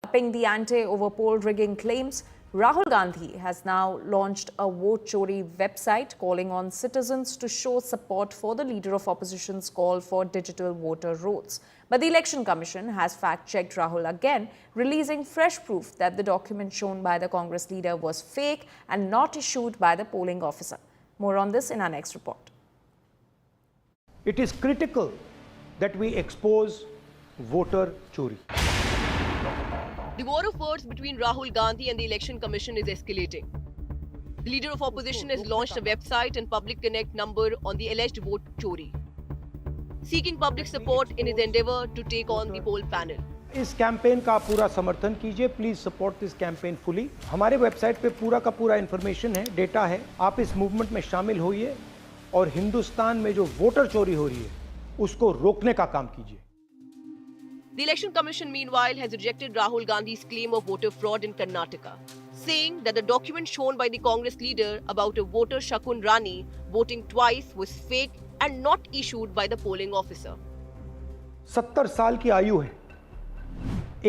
Upping the ante over poll rigging claims, Rahul Gandhi has now launched a Vote Chori website calling on citizens to show support for the leader of opposition's call for digital voter rolls. But the Election Commission has fact-checked Rahul again, releasing fresh proof that the document shown by the Congress leader was fake and not issued by the polling officer. More on this in our next report. It is critical that we expose voter chori. The war of words between Rahul Gandhi and the Election Commission is escalating. The leader of opposition has launched a website and public connect number on the alleged vote chori, seeking public support in his endeavor to take on the poll panel. इस campaign का पूरा समर्थन कीजिए. Please support this campaign fully. हमारे website पे पूरा का पूरा इंफॉर्मेशन है, डेटा है. आप इस मूवमेंट में शामिल होइए और हिंदुस्तान में जो वोटर चोरी हो रही है उसको रोकने का काम कीजिए. The Election Commission, meanwhile, has rejected Rahul Gandhi's claim of voter fraud in Karnataka, saying that the document shown by the Congress leader about a voter Shakun Rani voting twice was fake and not issued by the polling officer. 70 साल की आयु है.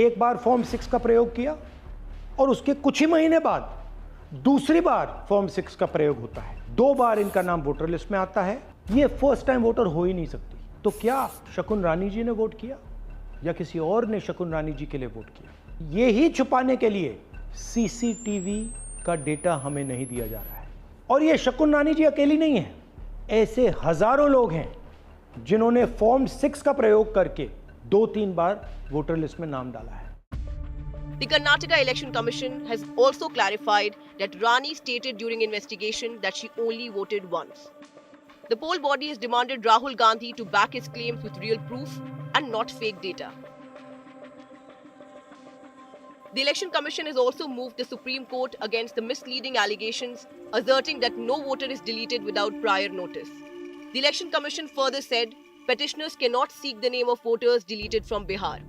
एक बार form 6 का प्रयोग किया और उसके कुछ ही महीने बाद दूसरी बार फॉर्म 6 का प्रयोग होता है. 2 बार इनका नाम वोटर लिस्ट में आता है. ये फर्स्ट टाइम वोटर हो ही नहीं सकती. तो क्या शकुन रानी जी ने वोट किया या किसी और ने शकुन रानी जी के लिए वोट किया? ये ही छुपाने के लिए सीसीटीवी का डेटा हमें नहीं दिया जा रहा है. और ये शकुन रानी जी अकेली नहीं है. ऐसे हजारों लोग हैं जिन्होंने फॉर्म 6 का प्रयोग करके 2-3 बार वोटर लिस्ट में नाम डाला है. The Karnataka Election Commission has also clarified that Rani stated during investigation that she only voted once. The poll body has demanded Rahul Gandhi to back his claims with real proof and not fake data. The Election Commission has also moved the Supreme Court against the misleading allegations, asserting that no voter is deleted without prior notice. The Election Commission further said petitioners cannot seek the name of voters deleted from Bihar.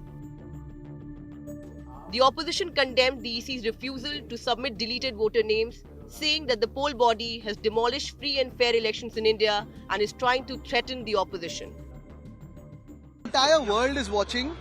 The opposition condemned the EC's refusal to submit deleted voter names, saying that the poll body has demolished free and fair elections in India and is trying to threaten the opposition. The entire world is watching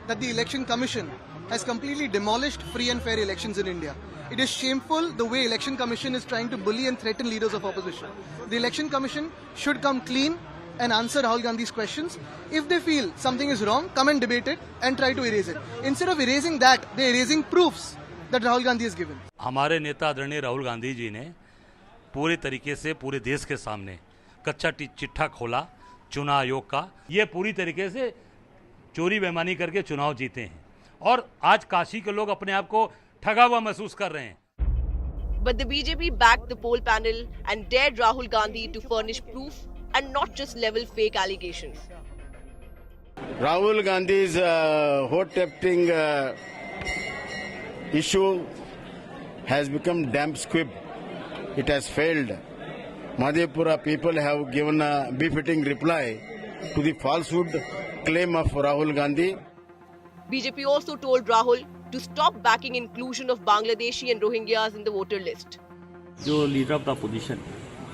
that the Election Commission has completely demolished free and fair elections in India. It is shameful the way Election Commission is trying to bully and threaten leaders of opposition. The Election Commission should come clean and answer Rahul Gandhi's questions. If they feel something is wrong, come and debate it and try to erase it. Instead of erasing that, they are erasing proofs that Rahul Gandhi has given. हमारे नेता आदरणीय राहुल गांधी जी ने पूरे तरीके से पूरे देश के सामने कच्चा चिट्ठा खोला चुनाव आयोग का. ये पूरी तरीके से चोरी बेईमानी करके चुनाव जीते हैं और आज काशी के लोग अपने आप को ठगा हुआ महसूस कर रहे हैं. But the BJP backed the poll panel and dared Rahul Gandhi to furnish proof and not just level fake allegations. Rahul Gandhi's vote thefting issue has become damp squib. It has failed. Madhepura people have given a befitting reply to the falsehood claim of Rahul Gandhi. BJP also told Rahul to stop backing inclusion of Bangladeshi and Rohingyas in the voter list. जो leader of the opposition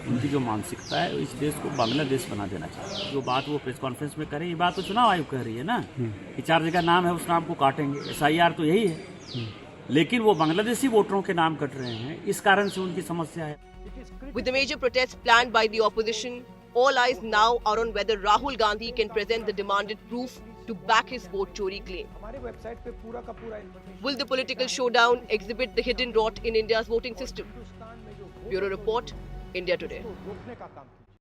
उनकी जो मानसिकता है इस देश को बांग्लादेश बना देना चाहिए. जो बात वो प्रेस कॉन्फ्रेंस में करें, ये बात तो चुनाव आयोग कह रही है ना कि 4 जगह नाम है उस नाम को काटेंगे. SIR तो यही है, लेकिन वो बांग्लादेशी वोटरों के नाम कट रहे हैं. इस कारण से उनकी समस्या है. With the major protests planned by the opposition, all eyes now are on whether Rahul Gandhi can present the demanded proof to back his vote chori claim. Will the political showdown exhibit the hidden rot in India's voting system? Bureau Report, India Today.